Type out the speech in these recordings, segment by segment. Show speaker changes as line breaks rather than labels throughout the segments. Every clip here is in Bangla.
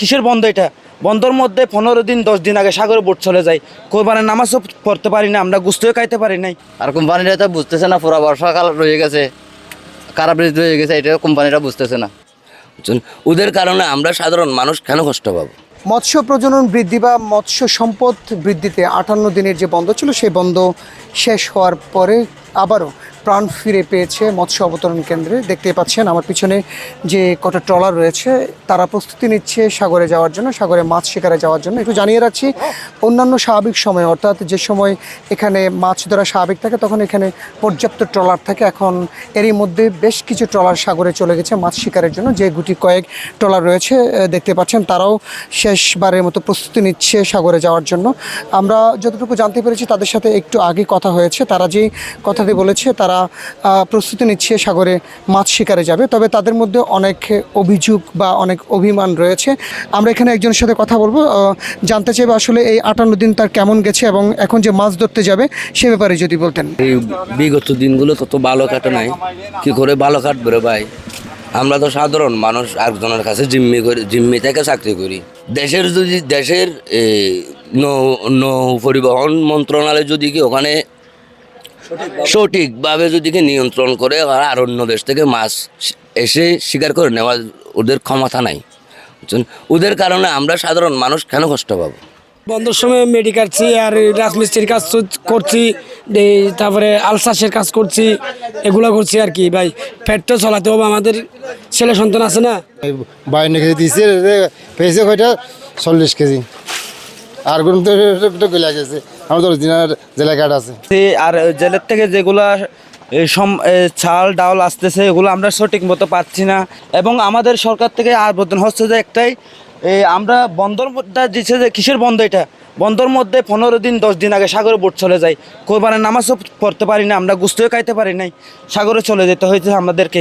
কিসের বন্ধ এটা? বন্ধর মধ্যে 15 দিন 10 দিন আগে সাগরে বোট চলে যায়। কোরবানের নামাজও পড়তে পারি না, আমরা গোশতও খাইতে পারি নাই।
আর কোম্পানিটা তো বুঝতেছে না, পুরো বর্ষাকাল রয়ে গেছে, খারাপ ঋতু রয়ে গেছে, এটা কোম্পানিটা বুঝতেছে না। ওদের কারণে আমরা সাধারণ মানুষ কেন কষ্ট পাবো?
মৎস্য প্রজনন বৃদ্ধি বা মৎস্য সম্পদ বৃদ্ধিতে 58 দিনের যে বন্ধ ছিল সেই বন্ধ শেষ হওয়ার পরে আবারও প্রাণ ফিরে পেয়েছে মৎস্য অবতরণ কেন্দ্রে। দেখতেই পাচ্ছেন আমার পিছনে যে কটা ট্রলার রয়েছে, তারা প্রস্তুতি নিচ্ছে সাগরে যাওয়ার জন্য, সাগরে মাছ শিকারে যাওয়ার জন্য। একটু জানিয়ে রাখছি, অন্যান্য স্বাভাবিক সময় অর্থাৎ যে সময় এখানে মাছ ধরা স্বাভাবিক থাকে তখন এখানে পর্যাপ্ত ট্রলার থাকে। এখন এরই মধ্যে বেশ কিছু ট্রলার সাগরে চলে গেছে মাছ শিকারের জন্য। যে গুটি কয়েক ট্রলার রয়েছে দেখতে পাচ্ছেন, তারাও শেষবারের মতো প্রস্তুতি নিচ্ছে সাগরে যাওয়ার জন্য। আমরা যতটুকু জানতে পেরেছি তাদের সাথে একটু আগে কথা হয়েছে, তারা যে কথাটি বলেছে তারা প্রস্তুতি নিচ্ছে সাগরে মাছ শিকারে যাবে। তবে তাদের মধ্যে অনেক অভিযোগ বা অনেক অভিমান রয়েছে। আমরা এখানে একজনের সাথে কথা বলবো, জানতে চাইবো আসলে এই 58 দিন তার কেমন গেছে এবং এখন যে মাছ ধরতে যাবে সে ব্যাপারে যদি বলতেন।
এই বিগত দিনগুলো তত ভালো কাটে নাই, কি করে ভালো কাটবে রে ভাই? আমরা তো সাধারণ মানুষ, একজনের কাছে জিম্মি থেকে চাকরি করি। দেশের নৌ পরিবহন মন্ত্রণালয় যদি কি ওখানে সঠিকভাবে যদি কি নিয়ন্ত্রণ করে, আর অন্য দেশ থেকে মাছ এসে শিকার করে নেওয়া ওদের ক্ষমতা নাই। ওদের কারণে আমরা সাধারণ মানুষ কেন কষ্ট পাবো?
বন্ধের সময় মেডি কাটছি, আর রাজমিস্ত্রির কাজ করছি, তারপরে আলসাসের কাজ করছি, এগুলো করছি আর কি ভাই। পেট তো চলাতে হবে, আমাদের ছেলে সন্তান আছে না।
52 কেজি দিয়েছে, পেয়েছে কয়টা 40 কেজি। আর তো গলে গেছে, আমাদের জেলা কার্ড আছে।
আর জেলের থেকে যেগুলা চাল ডাউল আসতেছে এগুলো আমরা সঠিক মতো পাচ্ছি না। এবং আমাদের সরকার থেকে আবেদন হচ্ছে যে একটাই, আমরা বন্দরটা দিচ্ছে যে কিসের বন্ধ এটা? বন্ধর মধ্যে 15 দিন 10 দিন আগে সাগরে বোট চলে যায়। কোরবানের নামাজও পড়তে পারি না, আমরা গোশতও খাইতে পারি নাই, সাগরে চলে যেতে হয়েছে আমাদেরকে।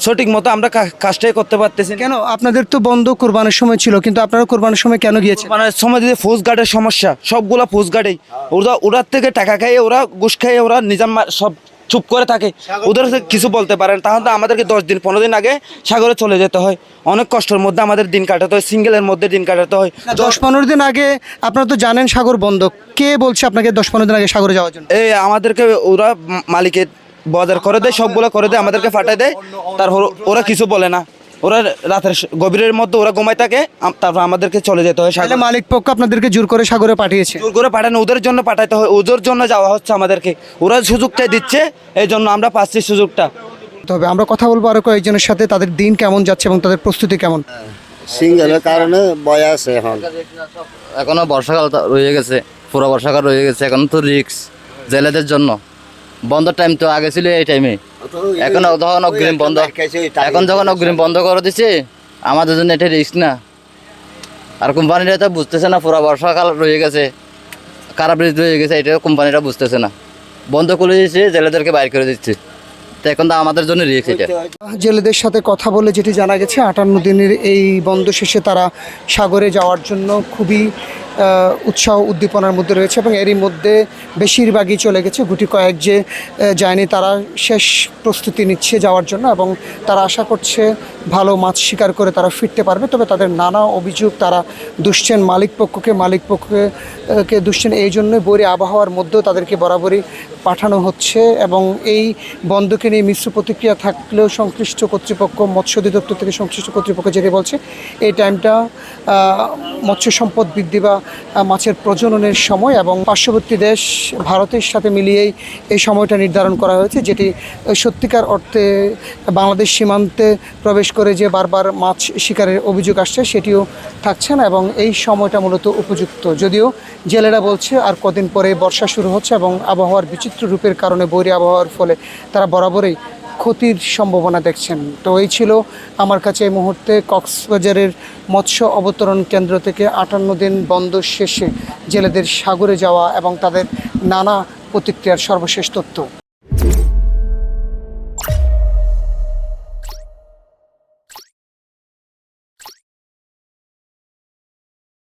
সঠিক মতো আমরা কাজটাই করতে পারতেছি
কেন আপনাদের তো বন্ধ কোরবানের সময় ছিল, কিন্তু আপনারা কোরবানের সময় কেন গিয়েছেন?
মানে সময় যদি ফোর্স গার্ডের সমস্যা, সবগুলা ফোর্স গার্ডেই ওরার থেকে টাকা খাইয়ে, ওরা ঘুষ খাইয়ে, ওরা নিজাম সব চুপ করে থাকে, ওদের কিছু বলতে পারেন। তাহলে তো আমাদেরকে 10 দিন 15 দিন আগে সাগরে চলে যেতে হয়, অনেক কষ্টের মধ্যে আমাদের দিন কাটাতে হয়, সিঙ্গেলের মধ্যে দিন কাটাতে হয়।
10-15 দিন আগে আপনারা তো জানেন সাগর বন্ধ, কে বলছে আপনাকে 10-15 দিন আগে সাগরে যাওয়ার জন্য?
এই আমাদেরকে ওরা মালিকের বাজার করে দেয়, সবগুলো করে দেয়, আমাদেরকে ফাটাই দেয়, তারপর ওরা কিছু বলে না। ওরা রাতের গভীরের মধ্যে ওরা ঘুমায় থাকে, তারপর আমাদেরকে চলে যেতে হয় সাগরে।
মালিক পক্ষ আপনাদেরকে জোর করে সাগরে পাঠিয়েছে?
জোর করে পাঠানো, ওদের জন্য পাঠাতে হয়, ওদের জন্য যাওয়া হচ্ছে আমাদেরকে। ওরা সুযোগটা দিচ্ছে, এই জন্য আমরা পাচ্ছি সুযোগটা।
তবে আমরা কথা বলবো আরো কয়েকজনের সাথে, তাদের দিন কেমন যাচ্ছে এবং তাদের প্রস্তুতি কেমন।
সিঙ্গেলের কারণে বয় আছে,
এখনো বর্ষাকাল রয়ে গেছে, পুরো বর্ষাকাল রয়ে গেছে, এখন তো রিস্ক জেলেদের জন্য। বন্ধের টাইম তো আগে ছিল এই টাইমে, এখন যখন অগ্রিম বন্ধ, এখন যখন অগ্রিম বন্ধ করে দিচ্ছে আমাদের জন্য এটা রিস্ক না। আর কোম্পানিটা তো বুঝতেছে না, পুরো বর্ষাকাল রয়ে গেছে, খারাপ ঋতু রয়ে গেছে, এটা কোম্পানিটা বুঝতেছে না। বন্ধ করে দিচ্ছে, জেলেদেরকে বাইর করে দিচ্ছে, তো এখন তো আমাদের জন্য রিস্ক এটা।
জেলেদের সাথে কথা বলে যেটি জানা গেছে, 58 দিনের এই বন্ধ শেষে তারা সাগরে যাওয়ার জন্য খুবই উৎসাহ উদ্দীপনার মধ্যে রয়েছে এবং এরই মধ্যে বেশিরভাগই চলে গেছে। গুটি কয়েক যে যায়নি তারা শেষ প্রস্তুতি নিচ্ছে যাওয়ার জন্য এবং তারা আশা করছে ভালো মাছ শিকার করে তারা ফিরতে পারবে। তবে তাদের নানা অভিযোগ, তারা দুষছেন মালিক পক্ষকে দুষছেন এই জন্যই বৈরী আবহাওয়ার মধ্যেও তাদেরকে বরাবরই পাঠানো হচ্ছে। এবং এই বন্ধকে নিয়ে মিশ্র প্রতিক্রিয়া থাকলেও সংশ্লিষ্ট কর্তৃপক্ষ, মৎস্য অধিদপ্তর থেকে সংশ্লিষ্ট কর্তৃপক্ষ যেটি বলছে, এই টাইমটা মৎস্য সম্পদ বৃদ্ধি বা মাছের প্রজননের সময় এবং পার্শ্ববর্তী দেশ ভারতের সাথে মিলিয়েই এই সময়টা নির্ধারণ করা হয়েছে, যেটি সত্যিকার অর্থে বাংলাদেশ সীমান্তে প্রবেশ করে যে বারবার মাছ শিকারের অভিযোগ আসছে সেটিও থাকছে না এবং এই সময়টা মূলত উপযুক্ত। যদিও জেলেরা বলছে আর কদিন পরে বর্ষা শুরু হচ্ছে এবং আবহাওয়ার বিচিত্র রূপের কারণে বৈরী আবহাওয়ার ফলে তারা বরাবরই ক্ষতির সম্ভাবনা দেখছেন। তো এই ছিল আমার কাছে এই মুহূর্তে কক্সবাজারের মৎস্য অবতরণ কেন্দ্র থেকে 58 দিন বন্ধ শেষে জেলেদের সাগরে যাওয়া এবং তাদের নানা প্রতিক্রিয়ার সর্বশেষ তথ্য।